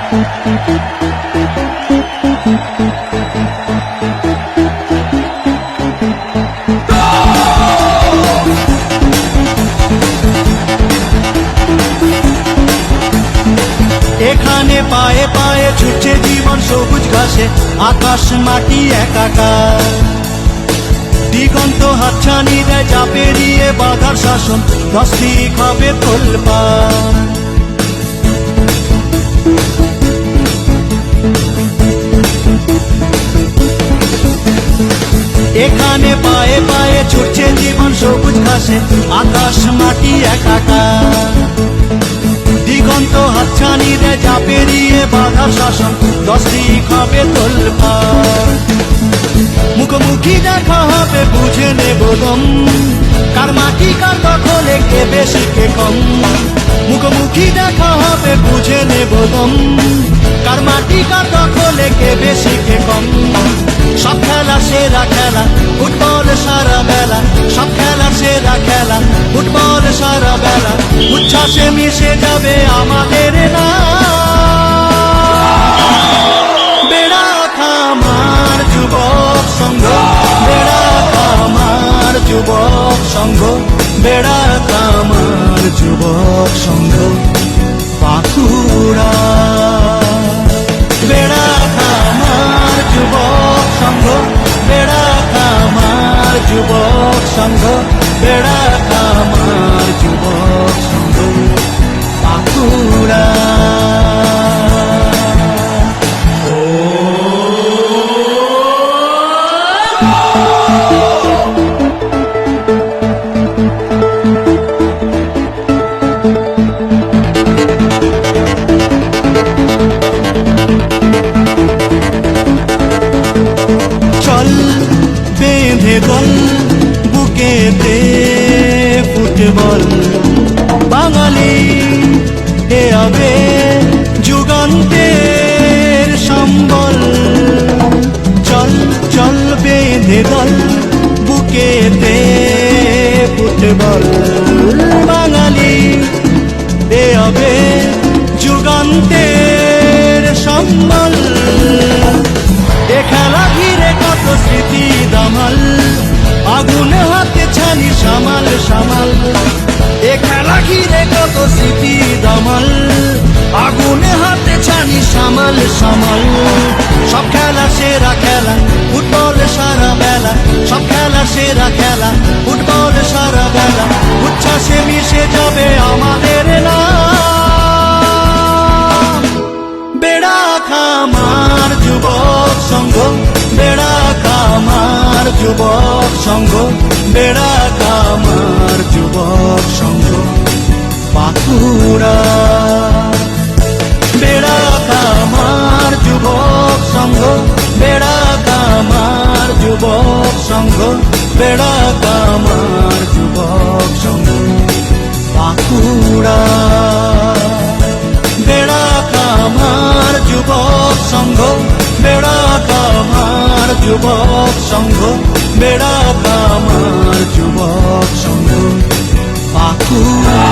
এখানে পায়ে পায়ে ছুটছে জীবন সবুজ ঘাসে, আকাশ মাটি একাকার। দিগন্ত হাতছানি দেয় যা পেরিয়ে বাধার শাসন, নাস্তিক হবে তোলপাড়। এখানে পায়ে পায়ে ছুটছে জীবন সবুজ ঘাসে, আকাশ মাটি একাকার। দিগন্ত হাতছানি দেয় যা পেরিয়ে বাধার শাসন, নাস্তিক হবে তোলপাড়। মুখোমুখি দেখা হবে বুঝে নেব দম, কার মাটি কার দখলে কে বেশি কে কম। মুখোমুখি দেখা হবে বুঝে নেব দম, কার মাটি কার দখলে কে বেশি কে কম। সব খেলা সেরা খেলা, ফুটবল সারা বেলা। সব খেলা সেরা খেলা, ফুটবল সারা বেলা। উচ্ছ্বাসে মিশে যাবে আমাদের বেড়া খামার যুবক সংঘ, বেড়া খামার যুবক সংঘ, বেড়া খামার যুবক সংঘ বাঁকুড়া। বেড়া খামার যুবক সংঘ, বেড়া খামার যুবক সংঘ, বেড়া খামার যুবক সংঘ বাঁকুড়া। চল বেঁধে দল বুকেতে ফুটবল, বাঙালি এ হবে যুগান্তের সম্বল। চল চল বেঁধে দল বুকেতে ফুটবল, বাঙালি এ হবে যুগান্তের সম্বল। এ খেলা ঘিরে কত স্মৃতি দামাল, আগুন হাতে ছানি সামাল সামাল। এ খেলা ঘিরে কত স্মৃতি দামাল, আগুন হাতে ছানি সামাল সামাল। সব খেলা সেরা খেলা, ফুটবল সারা বেলা। সব খেলা সেরা খেলা, ফুটবল সারা বেলা। উচ্ছ্বাসে মিশে যাবে আমাদের নাম, বেড়া খামার যুবক সংঘ, বেড়া খামার যুবক সংঘ, বেড়া খামার যুবক সংঘ বাঁকুড়া। বেড়া খামার যুবক সংঘ, বেড়া খামার যুবক সংঘ, বেড়া খামার যুবক সংঘ বাঁকুড়া। বেড়া খামার যুবক সংঘ, বেড়া খামার যুবক সংঘ, বেড়া খামার যুবক সংঘ বাঁকুড়া।